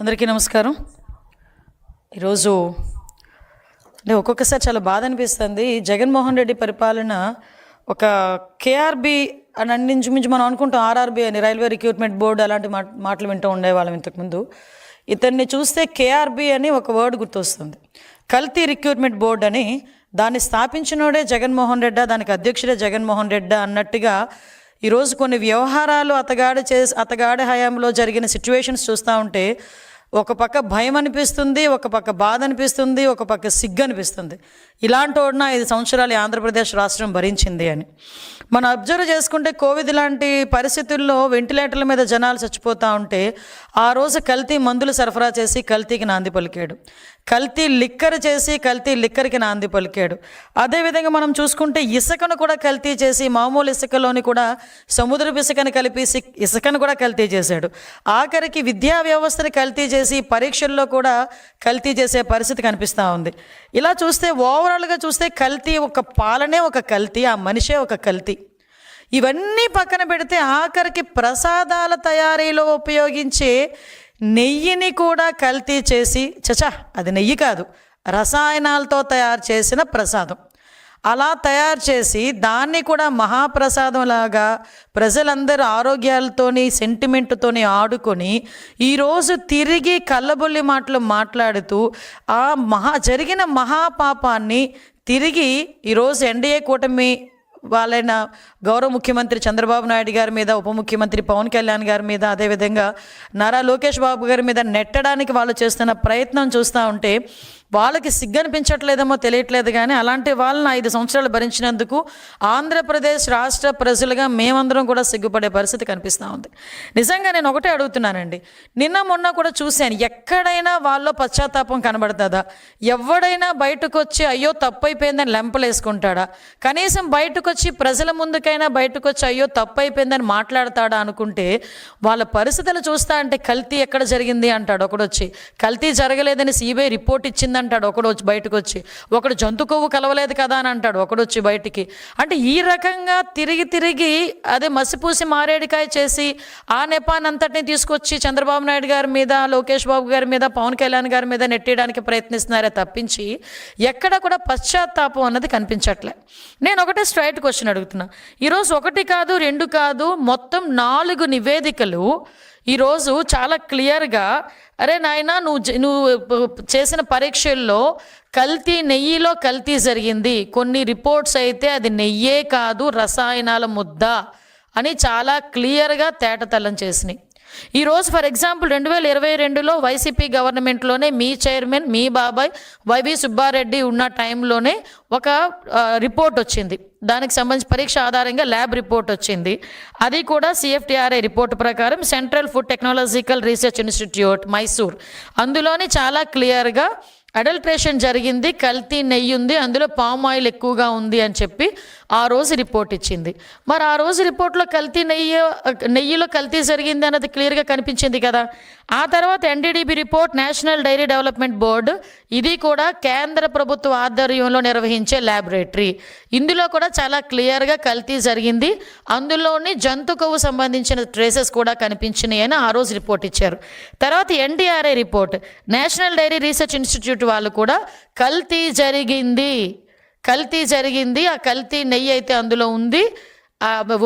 అందరికీ నమస్కారం. ఈరోజు అంటే ఒక్కొక్కసారి చాలా బాధ అనిపిస్తుంది. జగన్మోహన్ రెడ్డి పరిపాలన ఒక కేఆర్బి అని అన్నించుమించు మనం అనుకుంటాం, ఆర్ఆర్బి అని, రైల్వే రిక్రూట్మెంట్ బోర్డు, అలాంటి మాటలు వింటూ ఉండేవాళ్ళం ఇంతకుముందు. ఇతన్ని చూస్తే కేఆర్బి అని ఒక వర్డ్ గుర్తొస్తుంది. కల్తీ రిక్రూట్మెంట్ బోర్డు అని. దాన్ని స్థాపించినోడే జగన్మోహన్ రెడ్డి, దానికి అధ్యక్షుడే జగన్మోహన్ రెడ్డి అన్నట్టుగా ఈరోజు కొన్ని వ్యవహారాలు అతగాడి హయాంలో జరిగిన సిచ్యువేషన్స్ చూస్తూ ఉంటే ఒక పక్క భయం అనిపిస్తుంది, ఒక పక్క బాధ అనిపిస్తుంది, ఒక పక్క సిగ్గు అనిపిస్తుంది. ఇలాంటి వాడిన 5 సంవత్సరాలు ఆంధ్రప్రదేశ్ రాష్ట్రం భరించింది అని మనం అబ్జర్వ్ చేసుకుంటే, కోవిడ్ లాంటి పరిస్థితుల్లో వెంటిలేటర్ల మీద జనాలు చచ్చిపోతూ ఉంటే ఆ రోజు కల్తీ మందులు సరఫరా చేసి కల్తీకి నాంది పలికాడు, కల్తీ లిక్కర్ చేసి కల్తీ లిక్కర్కి నాంది పలికాడు. అదేవిధంగా మనం చూసుకుంటే ఇసుకను కూడా కల్తీ చేసి, మామూలు ఇసుకలోని కూడా సముద్రపు ఇసుకని కలిపి ఇసుకను కూడా కల్తీ చేశాడు. ఆఖరికి విద్యా వ్యవస్థని కల్తీ చేసి పరీక్షల్లో కూడా కల్తీ చేసే పరిస్థితి కనిపిస్తూ ఉంది. ఇలా చూస్తే ఓవరాల్గా చూస్తే కల్తీ, ఒక పాలనే ఒక కల్తీ, ఆ మనిషే ఒక కల్తీ. ఇవన్నీ పక్కన పెడితే ఆఖరికి ప్రసాదాల తయారీలో ఉపయోగించే నెయ్యిని కూడా కల్తీ చేసి, అది నెయ్యి కాదు, రసాయనాలతో తయారు చేసిన ప్రసాదం, అలా తయారు చేసి దాన్ని కూడా మహాప్రసాదంలాగా ప్రజలందరూ ఆరోగ్యాలతోని సెంటిమెంట్తోని ఆడుకొని ఈరోజు తిరిగి కళ్ళబొల్లి మాటలు మాట్లాడుతూ ఆ జరిగిన మహాపాపాన్ని తిరిగి ఈరోజు ఎన్డీఏ కూటమి వాళ్ళైన గౌరవ ముఖ్యమంత్రి చంద్రబాబు నాయుడు గారి మీద, ఉప ముఖ్యమంత్రి పవన్ కళ్యాణ్ గారి మీద, అదేవిధంగా నారా లోకేష్ బాబు గారి మీద నెట్టడానికి వాళ్ళు చేస్తున్న ప్రయత్నం చూస్తూ ఉంటే వాళ్ళకి సిగ్గు అనిపించట్లేదేమో తెలియట్లేదు. కానీ అలాంటి వాళ్ళని 5 సంవత్సరాలు భరించినందుకు ఆంధ్రప్రదేశ్ రాష్ట్ర ప్రజలుగా మేమందరం కూడా సిగ్గుపడే పరిస్థితి కనిపిస్తూ ఉంది. నిజంగా నేను ఒకటే అడుగుతున్నానండి, నిన్న మొన్న కూడా చూశాను, ఎక్కడైనా వాళ్ళలో పశ్చాత్తాపం కనబడుతుందా? ఎవడైనా బయటకు వచ్చి అయ్యో తప్పైపోయిందని లెంపలేసుకుంటాడా? కనీసం బయటకు వచ్చి ప్రజల ముందుకైనా బయటకు వచ్చి అయ్యో తప్పైపోయిందని మాట్లాడతాడా అనుకుంటే, వాళ్ళ పరిస్థితులు చూస్తా అంటే కల్తీ ఎక్కడ జరిగింది అంటాడు ఒకడు వచ్చి, కల్తీ జరగలేదని సిబిఐ రిపోర్ట్ ఇచ్చింది అంటాడు ఒకడు వచ్చి బయటకు వచ్చి, ఒకడు జంతు కొవ్వు కలవలేదు కదా అని అంటాడు ఒకడు వచ్చి బయటికి. అంటే ఈ రకంగా తిరిగి అదే మసిపూసి మారేడికాయ చేసి ఆ నెపానంతటిని తీసుకొచ్చి చంద్రబాబు నాయుడు గారి మీద, లోకేష్ బాబు గారి మీద, పవన్ కళ్యాణ్ గారి మీద నెట్టేయడానికి ప్రయత్నిస్తున్నారే తప్పించి ఎక్కడ కూడా పశ్చాత్తాపం అన్నది కనిపించట్లే. నేను ఒకటే స్ట్రైట్ క్వశ్చన్ అడుగుతున్నా. ఈరోజు 1 కాదు 2 కాదు, మొత్తం 4 నివేదికలు ఈరోజు చాలా క్లియర్గా, అరే నాయన నువ్వు చేసిన పరీక్షల్లో నెయ్యిలో కల్తీ జరిగింది, కొన్ని రిపోర్ట్స్ అయితే అది నెయ్యే కాదు రసాయనాల ముద్ద అని చాలా క్లియర్గా తేటతెల్లం చేసినాయి. ఈరోజు ఫర్ ఎగ్జాంపుల్ 2022లో వైసీపీ గవర్నమెంట్లోనే మీ చైర్మన్, మీ బాబాయ్ వైవి సుబ్బారెడ్డి ఉన్న టైంలోనే ఒక రిపోర్ట్ వచ్చింది, దానికి సంబంధించి పరీక్ష ఆధారంగా ల్యాబ్ రిపోర్ట్ వచ్చింది. అది కూడా CFTRI రిపోర్ట్ ప్రకారం central food technological research institute Mysore, అందులోని చాలా క్లియర్గా అడల్ట్రేషన్ జరిగింది, కల్తీ నెయ్యి ఉంది, అందులో పామ్ ఆయిల్ ఎక్కువగా ఉంది అని చెప్పి ఆ రోజు రిపోర్ట్ ఇచ్చింది. మరి ఆ రోజు రిపోర్ట్లో నెయ్యిలో కల్తీ జరిగింది అన్నది క్లియర్గా కనిపించింది కదా. ఆ తర్వాత NDDB report, national dairy development board, ఇది కూడా కేంద్ర ప్రభుత్వ ఆధ్వర్యంలో నిర్వహించే ల్యాబొరేటరీ, ఇందులో కూడా చాలా క్లియర్గా కల్తీ జరిగింది, అందులోని జంతు కొవ్వు సంబంధించిన ట్రేసెస్ కూడా కనిపించినాయి అని ఆ రోజు రిపోర్ట్ ఇచ్చారు. తర్వాత NDRI report, national dairy research institute వాళ్ళు కూడా కల్తీ జరిగింది, ఆ కల్తీ నెయ్యి అయితే అందులో ఉంది,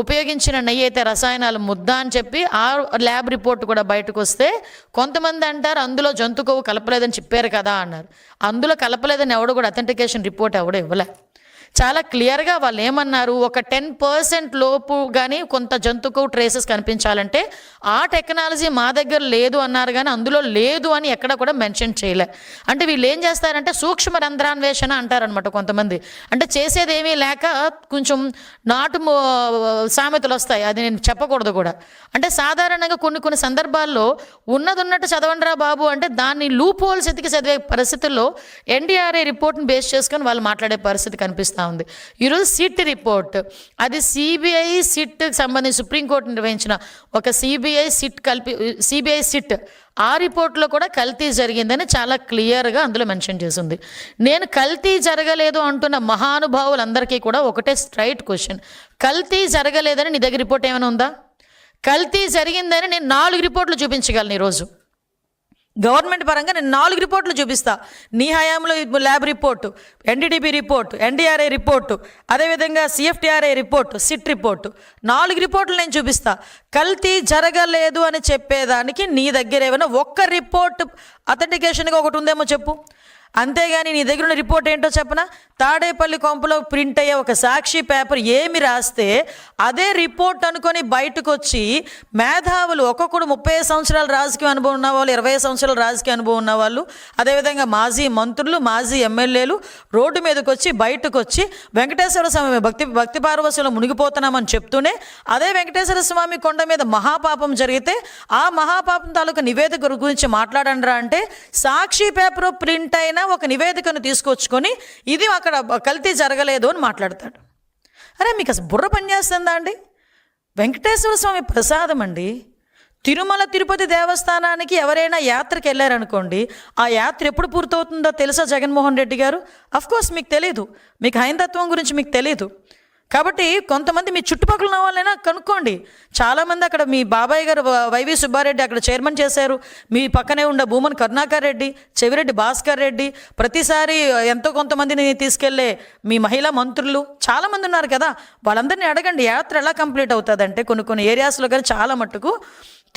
ఉపయోగించిన నెయ్యి అయితే రసాయనాల ముద్ద అని చెప్పి ఆ ల్యాబ్ రిపోర్ట్ కూడా బయటకు వస్తే కొంతమంది అంటారు అందులో జంతు కొవ్వు కలపలేదని చెప్పారు కదా అన్నారు. అందులో కలపలేదని ఎవడు కూడా అథెంటికేషన్ రిపోర్ట్ ఎవడో ఇవ్వలే. చాలా క్లియర్గా వాళ్ళు ఏమన్నారు, ఒక 10% లోపు కానీ కొంత జంతు కొవ్వు ట్రేసెస్ కనిపించాలంటే ఆ టెక్నాలజీ మా దగ్గర లేదు అన్నారు, కానీ అందులో లేదు అని ఎక్కడ కూడా మెన్షన్ చేయలే. అంటే వీళ్ళు ఏం చేస్తారంటే సూక్ష్మ రంధ్రాన్వేషణ అంటారనమాట కొంతమంది. అంటే చేసేది ఏమీ లేక కొంచెం నాటు సామెతలు వస్తాయి, అది నేను చెప్పకూడదు కూడా. అంటే సాధారణంగా కొన్ని సందర్భాల్లో ఉన్నట్టు చదవండిరా బాబు అంటే దాన్ని లూప్ హోల్స్ ఎతికి చదివే పరిస్థితుల్లో NDRI రిపోర్ట్ని బేస్ చేసుకొని వాళ్ళు మాట్లాడే పరిస్థితి కనిపిస్తుంది ఉంది. ఈరోజు సిట్ రిపోర్ట్, అది CBI సిట్ సంబంధించి సుప్రీంకోర్టు నిర్వహించిన ఒక CBI సిట్, ఆ రిపోర్ట్లో కూడా కల్తీ జరిగిందని చాలా క్లియర్గా అందులో మెన్షన్ చేసింది. నేను కల్తీ జరగలేదు అంటున్న మహానుభావులందరికీ కూడా ఒకటే స్ట్రైట్ క్వశ్చన్, కల్తీ జరగలేదని నీ దగ్గర రిపోర్ట్ ఏమైనా ఉందా? కల్తీ జరిగిందని నేను 4 రిపోర్ట్లు చూపించగలను ఈరోజు. గవర్నమెంట్ పరంగా నేను 4 రిపోర్ట్లు చూపిస్తా. నీ హయాంలో lab report, NDDB report, NDRI report, అదేవిధంగా సిఎఫ్టీఆర్ఐ రిపోర్టు, సిట్ రిపోర్టు, 4 రిపోర్ట్లు నేను చూపిస్తా. కల్తీ జరగలేదు అని చెప్పేదానికి నీ దగ్గర ఏమైనా ఒక్క రిపోర్ట్ అథెంటికేషన్గా ఒకటి ఉందేమో చెప్పు. అంతేగాని నీ దగ్గర ఉన్న రిపోర్ట్ ఏంటో చెప్పనా? తాడేపల్లి కొంపలో ప్రింట్ అయ్యే ఒక సాక్షి పేపర్ ఏమి రాస్తే అదే రిపోర్ట్ అనుకొని బయటకు వచ్చి మేధావులు ఒక్కొక్కడు 30 సంవత్సరాల రాజకీయ అనుభవం ఉన్నవాళ్ళు, 20 సంవత్సరాల రాజకీయ అనుభవం ఉన్నవాళ్ళు, అదేవిధంగా మాజీ మంత్రులు, మాజీ ఎమ్మెల్యేలు రోడ్డు మీదకి వచ్చి బయటకు వచ్చి వెంకటేశ్వర స్వామి భక్తి పార్వశంలో మునిగిపోతున్నామని చెప్తూనే అదే వెంకటేశ్వర స్వామి కొండ మీద మహాపాపం జరిగితే ఆ మహాపాపం తాలూకు నివేదిక గురించి మాట్లాడండిరా అంటే సాక్షి పేపర్ ప్రింట్ అయిన ఒక నివేదికను తీసుకొచ్చుకొని ఇది అక్కడ కల్తీ జరగలేదు అని మాట్లాడతాడు. అరే మీకు అసలు బుర్ర పనిచేస్తుందా అండి? వెంకటేశ్వర స్వామి ప్రసాదం అండి. తిరుమల తిరుపతి దేవస్థానానికి ఎవరైనా యాత్రకి వెళ్ళారనుకోండి, ఆ యాత్ర ఎప్పుడు పూర్తవుతుందో తెలుసా జగన్మోహన్ రెడ్డి గారు? అఫ్కోర్స్ మీకు తెలియదు, మీకు హైందత్వం గురించి మీకు తెలియదు. కాబట్టి కొంతమంది మీ చుట్టుపక్కల ఉన్న వాళ్ళైనా కనుక్కోండి. చాలామంది అక్కడ మీ బాబాయ్ గారు వైవి సుబ్బారెడ్డి అక్కడ చైర్మన్ చేశారు. మీ పక్కనే ఉన్న భూమన్ కరుణాకర్ రెడ్డి, చెవిరెడ్డి భాస్కర్ రెడ్డి, ప్రతిసారి ఎంతో కొంతమందిని తీసుకెళ్లే మీ మహిళా మంత్రులు చాలామంది ఉన్నారు కదా, వాళ్ళందరినీ అడగండి యాత్ర ఎలా కంప్లీట్ అవుతుందంటే కొన్ని ఏరియాస్లో కానీ చాలా మట్టుకు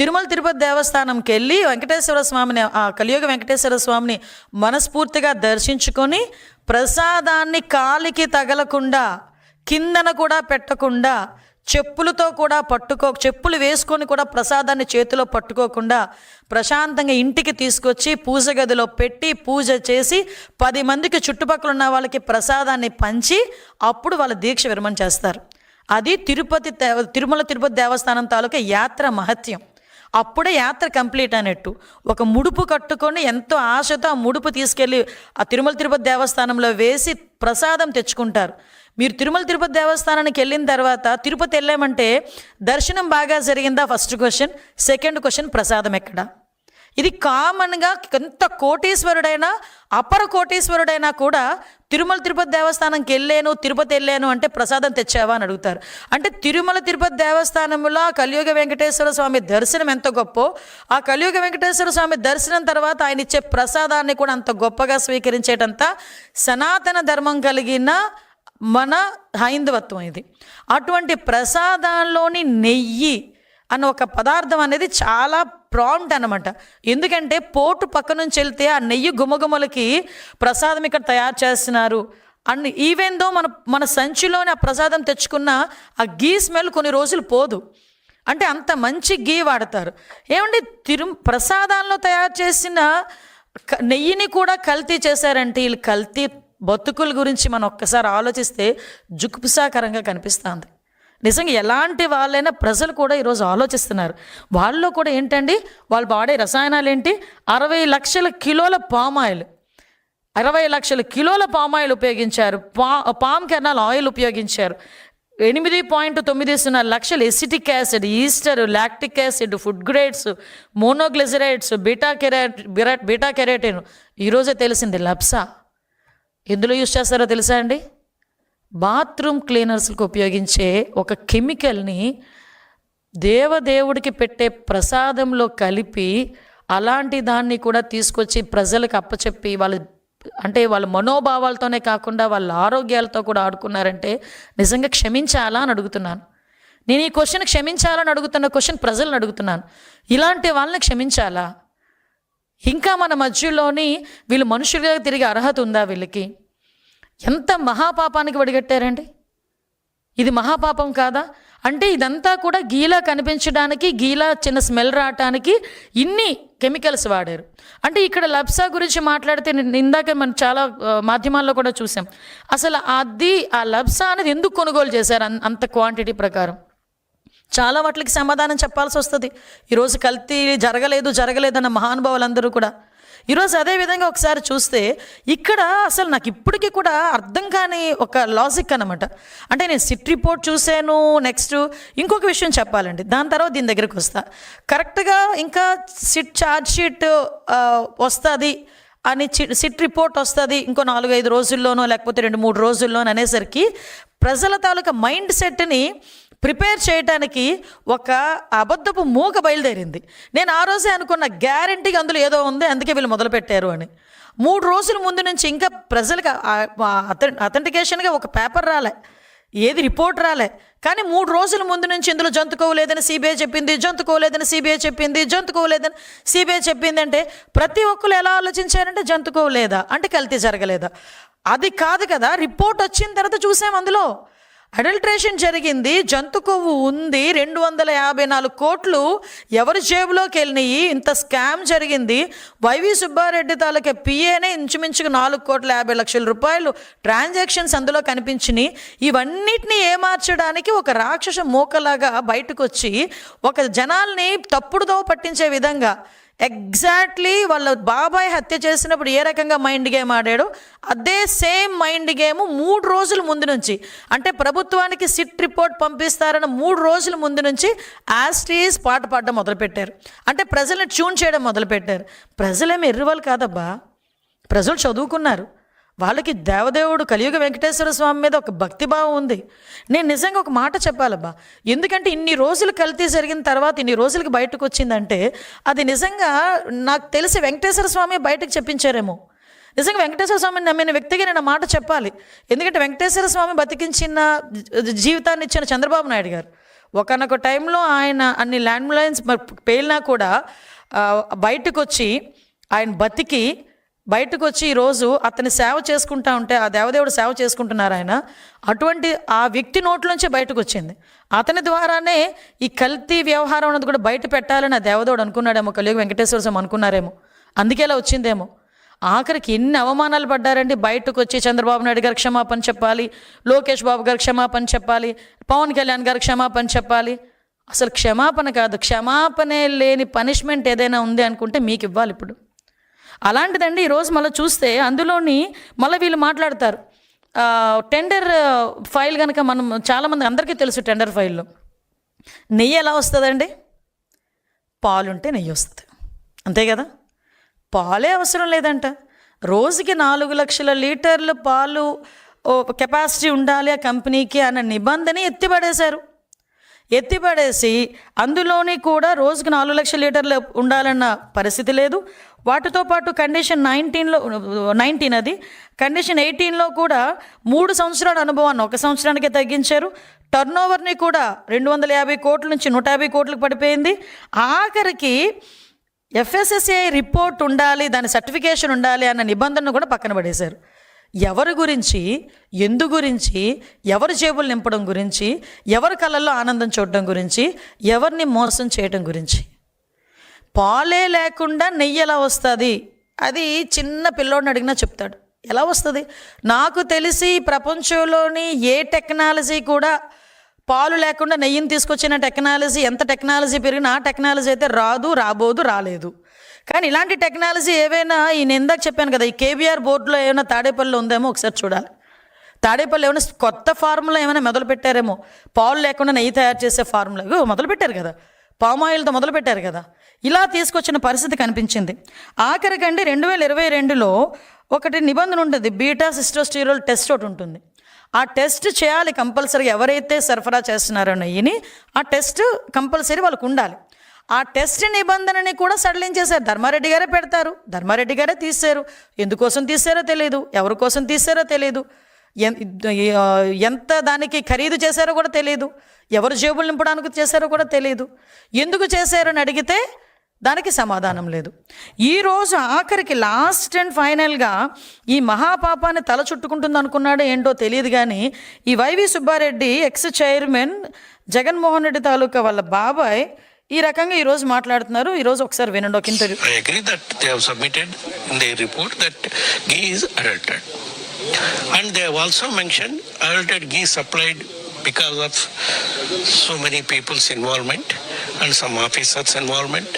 తిరుమల తిరుపతి దేవస్థానంకి వెళ్ళి వెంకటేశ్వర స్వామిని, ఆ కలియుగ వెంకటేశ్వర స్వామిని మనస్ఫూర్తిగా దర్శించుకొని ప్రసాదాన్ని కాలికి తగలకుండా, కిందన కూడా పెట్టకుండా, చెప్పులతో కూడా చెప్పులు వేసుకొని కూడా ప్రసాదాన్ని చేతిలో పట్టుకోకుండా ప్రశాంతంగా ఇంటికి తీసుకొచ్చి పూజ గదిలో పెట్టి పూజ చేసి 10 మందికి చుట్టుపక్కల ఉన్న వాళ్ళకి ప్రసాదాన్ని పంచి అప్పుడు వాళ్ళ దీక్ష విరమణ చేస్తారు. అది తిరుమల తిరుపతి దేవస్థానం తాలూకా యాత్ర మహత్యం. అప్పుడే యాత్ర కంప్లీట్ అయినట్టు. ఒక ముడుపు కట్టుకొని ఎంతో ఆశతో ఆ ముడుపు తీసుకెళ్ళి ఆ తిరుమల తిరుపతి దేవస్థానంలో వేసి ప్రసాదం తెచ్చుకుంటారు. మీరు తిరుమల తిరుపతి దేవస్థానానికి వెళ్ళిన తర్వాత తిరుపతి వెళ్ళామంటే దర్శనం బాగా జరిగిందా ఫస్ట్ క్వశ్చన్. సెకండ్ క్వశ్చన్, ప్రసాదం ఎక్కడ? ఇది కామన్గా ఎంత కోటీశ్వరుడైనా అపర కోటీశ్వరుడైనా కూడా తిరుమల తిరుపతి దేవస్థానంకి తిరుపతి వెళ్ళాను అంటే ప్రసాదం తెచ్చావా అని అడుగుతారు. అంటే తిరుమల తిరుపతి దేవస్థానంలో కలియుగ వెంకటేశ్వర స్వామి దర్శనం ఎంత గొప్పో, ఆ కలియుగ వెంకటేశ్వర స్వామి దర్శనం తర్వాత ఆయన ఇచ్చే ప్రసాదాన్ని కూడా అంత గొప్పగా స్వీకరించేటంత సనాతన ధర్మం కలిగిన మన హైందవత్వం ఇది. అటువంటి ప్రసాదాల్లోని నెయ్యి అన్న ఒక పదార్థం అనేది చాలా ప్రాంప్ట్ అనమాట. ఎందుకంటే పోటు పక్క నుంచి వెళ్తే ఆ నెయ్యి గుమగుమలకి ప్రసాదం ఇక్కడ తయారు చేస్తున్నారు అండ్ ఈవెన్ దో మన సంచిలోని ఆ ప్రసాదం తెచ్చుకున్న ఆ గీ స్మెల్ కొన్ని రోజులు పోదు. అంటే అంత మంచి గీ వాడతారు. ఏమంటే ప్రసాదాల్లో తయారు చేసిన నెయ్యిని కూడా కల్తీ చేశారంటే వీళ్ళు కల్తీ బతుకుల గురించి మనం ఒక్కసారి ఆలోచిస్తే జుగుప్సాకరంగా కనిపిస్తుంది. నిజంగా ఎలాంటి వాళ్ళైనా ప్రజలు కూడా ఈరోజు ఆలోచిస్తున్నారు. వాళ్ళలో కూడా ఏంటండి, వాళ్ళు వాడే రసాయనాలు ఏంటి? 60 లక్షల కిలోల పామాయిల్, 60 లక్షల కిలోల పామాయిల్ ఉపయోగించారు. పామ్ కెర్నల్ ఆయిల్ ఉపయోగించారు. 8.90 లక్షల acetic acid, Easter, lactic acid, food grades, monoglycerides, beta carotene. ఈరోజే తెలిసింది లప్సా. ఎందులో యూజ్ చేస్తారో తెలుసా అండి? బాత్రూమ్ క్లీనర్స్కి ఉపయోగించే ఒక కెమికల్ని దేవుడికి పెట్టే ప్రసాదంలో కలిపి అలాంటి దాన్ని కూడా తీసుకొచ్చి ప్రజలకు అప్పచెప్పి వాళ్ళ మనోభావాలతోనే కాకుండా వాళ్ళ ఆరోగ్యాలతో కూడా ఆడుకున్నారంటే నిజంగా క్షమించాలా అని అడుగుతున్నాను. నేను ఈ క్వశ్చన్ క్షమించాలని అడుగుతున్న క్వశ్చన్ ప్రజలను అడుగుతున్నాను. ఇలాంటి వాళ్ళని క్షమించాలా? ఇంకా మన మధ్యలోని వీళ్ళు మనుషులుగా తిరిగే అర్హత ఉందా వీళ్ళకి? ఎంత మహాపాపానికి వడిగట్టారండి. ఇది మహాపాపం కాదా? అంటే ఇదంతా కూడా గీలా కనిపించడానికి, గీలా చిన్న స్మెల్ రావటానికి ఇన్ని కెమికల్స్ వాడారు. అంటే ఇక్కడ లప్సా గురించి మాట్లాడితే ఇందాక మనం చాలా మాధ్యమాల్లో కూడా చూసాం. అసలు ఆ లప్సా అనేది ఎందుకు కొనుగోలు చేశారు అంత క్వాంటిటీ ప్రకారం? చాలా వాటికి సమాధానం చెప్పాల్సి వస్తుంది. ఈరోజు కల్తీ జరగలేదన్న మహానుభావులందరూ కూడా ఈరోజు అదేవిధంగా ఒకసారి చూస్తే ఇక్కడ అసలు నాకు ఇప్పటికీ కూడా అర్థం కాని ఒక లాజిక్ అనమాట. అంటే నేను సిట్ రిపోర్ట్ చూశాను, నెక్స్ట్ ఇంకొక విషయం చెప్పాలండి, దాని తర్వాత దీని దగ్గరికి వస్తా. కరెక్ట్గా ఇంకా సిట్ ఛార్జ్ షీట్ వస్తుంది అని, సిట్ రిపోర్ట్ వస్తుంది ఇంకో 4-5 రోజుల్లోనో లేకపోతే 2-3 రోజుల్లోనో అనేసరికి ప్రజల తాలూకా మైండ్ సెట్ని ప్రిపేర్ చేయడానికి ఒక అబద్ధపు మూక బయలుదేరింది. నేను ఆ రోజే అనుకున్న, గ్యారంటీగా అందులో ఏదో ఉంది, అందుకే వీళ్ళు మొదలుపెట్టారు అని. 3 రోజుల ముందు నుంచి ఇంకా ప్రజలకు అథెంటికేషన్గా ఒక పేపర్ రాలే, ఏది రిపోర్ట్ రాలే. కానీ 3 రోజుల ముందు నుంచి ఇందులో జంతుకోలేదని సిబిఐ చెప్పింది, జంతుకోలేదని సిబిఐ చెప్పింది, జంతుకోలేదని సిబిఐ చెప్పింది. అంటే ప్రతి ఒక్కరు ఎలా ఆలోచించారంటే జంతుకోలేదా అంటే కల్తీ జరగలేదా? అది కాదు కదా, రిపోర్ట్ వచ్చిన తర్వాత చూసాం అందులో అడల్ట్రేషన్ జరిగింది, జంతు కొవ్వు ఉంది, 254 కోట్లు ఎవరి జేబులోకి వెళ్ళినాయి, ఇంత స్కామ్ జరిగింది. వైవి సుబ్బారెడ్డి తాలూకా పిఏనే ఇంచుమించుగా 4,50,00,000 రూపాయలు ట్రాన్సాక్షన్స్ అందులో కనిపించినాయి. ఇవన్నిటినీ ఏమార్చడానికి ఒక రాక్షస మూకలాగా బయటకు వచ్చి ఒక జనాల్ని తప్పుడుదో పట్టించే విధంగా ఎగ్జాక్ట్లీ వాళ్ళ బాబాయ్ హత్య చేసినప్పుడు ఏ రకంగా మైండ్ గేమ్ ఆడాడో అదే సేమ్ మైండ్ గేమ్ 3 రోజుల ముందు నుంచి, అంటే ప్రభుత్వానికి సిట్ రిపోర్ట్ పంపిస్తారన్న 3 రోజుల ముందు నుంచి యాస్టీస్ పాట పాడడం మొదలుపెట్టారు. అంటే ప్రజల్ని ట్యూన్ చేయడం మొదలుపెట్టారు. ప్రజలేమి ఎర్రివాళ్ళు కాదబ్బా, ప్రజలు చదువుకున్నారు. వాళ్ళకి దేవదేవుడు కలియుగ వెంకటేశ్వర స్వామి మీద ఒక భక్తిభావం ఉంది. నేను నిజంగా ఒక మాట చెప్పాలబ్బా, ఎందుకంటే ఇన్ని రోజులు కల్తీ జరిగిన తర్వాత ఇన్ని రోజులకి బయటకు వచ్చిందంటే అది నిజంగా నాకు తెలిసి వెంకటేశ్వర స్వామి బయటకు చెప్పించారేమో. నిజంగా వెంకటేశ్వర స్వామిని నమ్మిన వ్యక్తిగా నేను మాట చెప్పాలి. ఎందుకంటే వెంకటేశ్వర స్వామి బతికించిన జీవితాన్ని ఇచ్చిన చంద్రబాబు నాయుడు గారు ఒకనొక టైంలో ఆయన అన్ని ల్యాండ్ లైన్స్ పేలినా కూడా బయటకు వచ్చి ఆయన బతికి బయటకు వచ్చి ఈరోజు అతని సేవ చేసుకుంటా ఉంటే, ఆ దేవదేవుడు సేవ చేసుకుంటున్నారు ఆయన, అటువంటి ఆ వ్యక్తి నోట్లోంచే బయటకు వచ్చింది. అతని ద్వారానే ఈ కల్తీ వ్యవహారం అన్నది కూడా బయట పెట్టాలని ఆ దేవదేవుడు అనుకున్నాడేమో, కలియుగ వెంకటేశ్వర స్వామి అనుకున్నారేమో, అందుకే ఇలా వచ్చిందేమో. ఆఖరికి ఎన్ని అవమానాలు పడ్డారండి. బయటకు వచ్చి చంద్రబాబు నాయుడు గారు క్షమాపణ చెప్పాలి, లోకేష్ బాబు గారు క్షమాపణ చెప్పాలి, పవన్ కళ్యాణ్ గారు క్షమాపణ చెప్పాలి. అసలు క్షమాపణ కాదు, క్షమాపణే లేని పనిష్మెంట్ ఏదైనా ఉంది అనుకుంటే మీకు ఇవ్వాలి ఇప్పుడు. అలాంటిదండి ఈరోజు మళ్ళీ చూస్తే అందులోని మళ్ళీ వీళ్ళు మాట్లాడతారు టెండర్ ఫైల్ కనుక మనం చాలామంది అందరికీ తెలుసు టెండర్ ఫైల్లో నెయ్యి ఎలా వస్తుందండి? పాలుంటే నెయ్యి వస్తుంది, అంతే కదా. పాలే అవసరం లేదంట. రోజుకి 4 లక్షల లీటర్లు పాలు కెపాసిటీ ఉండాలి ఆ కంపెనీకి అన్న నిబంధన ఎత్తిపడేసి అందులోని కూడా రోజుకి 4 లక్షల లీటర్లు ఉండాలన్న పరిస్థితి లేదు. వాటితో పాటు కండిషన్ 19 అది కండిషన్ 18లో కూడా 3 సంవత్సరాల అనుభవాన్ని 1 సంవత్సరానికే తగ్గించారు. టర్నోవర్ని కూడా 250 కోట్ల నుంచి 150 కోట్లకు పడిపోయింది. ఆఖరికి FSSAI రిపోర్ట్ ఉండాలి, దాని సర్టిఫికేషన్ ఉండాలి అన్న నిబంధనను కూడా పక్కన పడేశారు. ఎవరి గురించి, ఎందు గురించి, ఎవరి జేబులు నింపడం గురించి, ఎవరి కళ్ళల్లో ఆనందం చూడడం గురించి, ఎవరిని మోసం చేయడం గురించి. పాలే లేకుండా నెయ్యి ఎలా వస్తుంది? అది చిన్న పిల్లోడిని అడిగినా చెప్తాడు ఎలా వస్తుంది. నాకు తెలిసి ప్రపంచంలోని ఏ టెక్నాలజీ కూడా పాలు లేకుండా నెయ్యిని తీసుకొచ్చిన టెక్నాలజీ, ఎంత టెక్నాలజీ పెరిగినా ఆ టెక్నాలజీ అయితే రాబోదు, రాలేదు. కానీ ఇలాంటి టెక్నాలజీ ఏవైనా నేను ఇందాక చెప్పాను కదా, ఈ కేబీఆర్ బోర్డులో ఏమైనా తాడేపల్లిలో ఉందేమో ఒకసారి చూడాలి. తాడేపల్లి ఏమైనా కొత్త ఫార్ములా ఏమైనా మొదలు పెట్టారేమో, పాలు లేకుండా నెయ్యి తయారు చేసే ఫార్ములా మొదలుపెట్టారు కదా, పామ్ ఆయిల్తో మొదలుపెట్టారు కదా. ఇలా తీసుకొచ్చిన పరిస్థితి కనిపించింది. ఆఖరికండి 2022లో ఒకటి నిబంధన ఉంటుంది, బీటా సిస్టోస్టిరోల్ టెస్ట్ ఒకటి ఉంటుంది. ఆ టెస్ట్ చేయాలి కంపల్సరీగా. ఎవరైతే సరఫరా చేస్తున్నారో నెయ్యిని ఆ టెస్ట్ కంపల్సరీ వాళ్ళకు ఉండాలి. ఆ టెస్ట్ నిబంధనని కూడా సడలించేశారు. ధర్మారెడ్డి గారే పెడతారు, ధర్మారెడ్డి గారే తీశారు. ఎందుకోసం తీశారో తెలియదు, ఎవరి కోసం తీశారో తెలియదు, ఎంత దానికి ఖరీదు చేశారో కూడా తెలియదు, ఎవరు జేబులు నింపడానికి చేశారో కూడా తెలియదు. ఎందుకు చేశారని అడిగితే దానికి సమాధానం లేదు. ఈరోజు ఆఖరికి లాస్ట్ అండ్ ఫైనల్గా ఈ మహాపాపాన్ని తల చుట్టుకుంటుంది అనుకున్నాడో ఏంటో తెలియదు. కానీ ఈ వైవి సుబ్బారెడ్డి ఎక్స్ చైర్మన్ జగన్మోహన్ రెడ్డి తాలూకా వాళ్ళ బాబాయ్ ఈ రకంగా ఈరోజు మాట్లాడుతున్నారు. ఈరోజు ఒకసారి వినండి ఒక interview. I agree that they have submitted in their report that ghee is adulterated, and they have also mentioned adulterated ghee supplied because of so many people's involvement and some officers' involvement,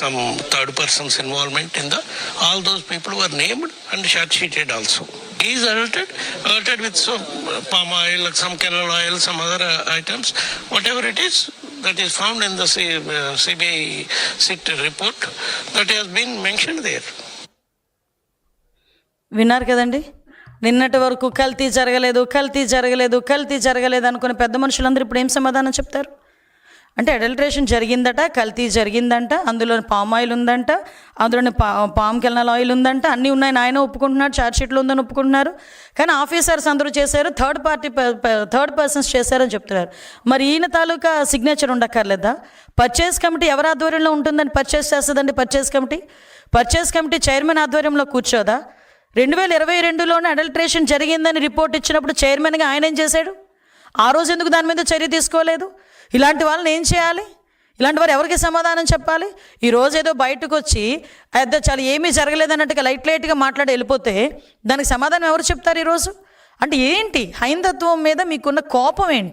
some third persons' involvement in the, all those people were named and charge sheeted also. Ghee is adulterated with some palm oil, some canola oil, some other items, whatever it is that is found in the CBI SIT report that has been mentioned there. విన్నారు కదండి, నిన్నటి వరకు కల్తీ జరగలేదు అనుకునే పెద్ద మనుషులందరూ ఇప్పుడు ఏం సమాధానం చెప్తారు? అంటే అడల్ట్రేషన్ జరిగిందట, కల్తీ జరిగిందంట, అందులో పామ్ ఆయిల్ ఉందంట, అందులోని పామ్ కెర్నల్ ఆయిల్ ఉందంట, అన్నీ ఉన్నాయని ఆయన ఒప్పుకుంటున్నారు, ఛార్జ్షీట్లో ఉందని ఒప్పుకుంటున్నారు. కానీ ఆఫీసర్స్ అందరూ చేశారు, థర్డ్ పర్సన్స్ చేశారని చెప్తున్నారు. మరి ఈయన తాలూకా సిగ్నేచర్ ఉండక్కర్లేదా? పర్చేస్ కమిటీ ఎవరి ఆధ్వర్యంలో ఉంటుందని పర్చేస్ చేస్తుందండి? పర్చేస్ కమిటీ చైర్మన్ ఆధ్వర్యంలో కూర్చోదా? 2022లోనే అడల్ట్రేషన్ జరిగిందని రిపోర్ట్ ఇచ్చినప్పుడు చైర్మన్గా ఆయన ఏం చేశాడు? ఆ రోజు ఎందుకు దాని మీద చర్య తీసుకోలేదు? ఇలాంటి వాళ్ళని ఏం చేయాలి? ఇలాంటి వారు ఎవరికి సమాధానం చెప్పాలి? ఈరోజు ఏదో బయటకు వచ్చి చాలా ఏమీ జరగలేదన్నట్టుగా లైట్గా మాట్లాడి వెళ్ళిపోతే దానికి సమాధానం ఎవరు చెప్తారు ఈరోజు? అంటే ఏంటి హైందత్వం మీద మీకున్న కోపం ఏంటి?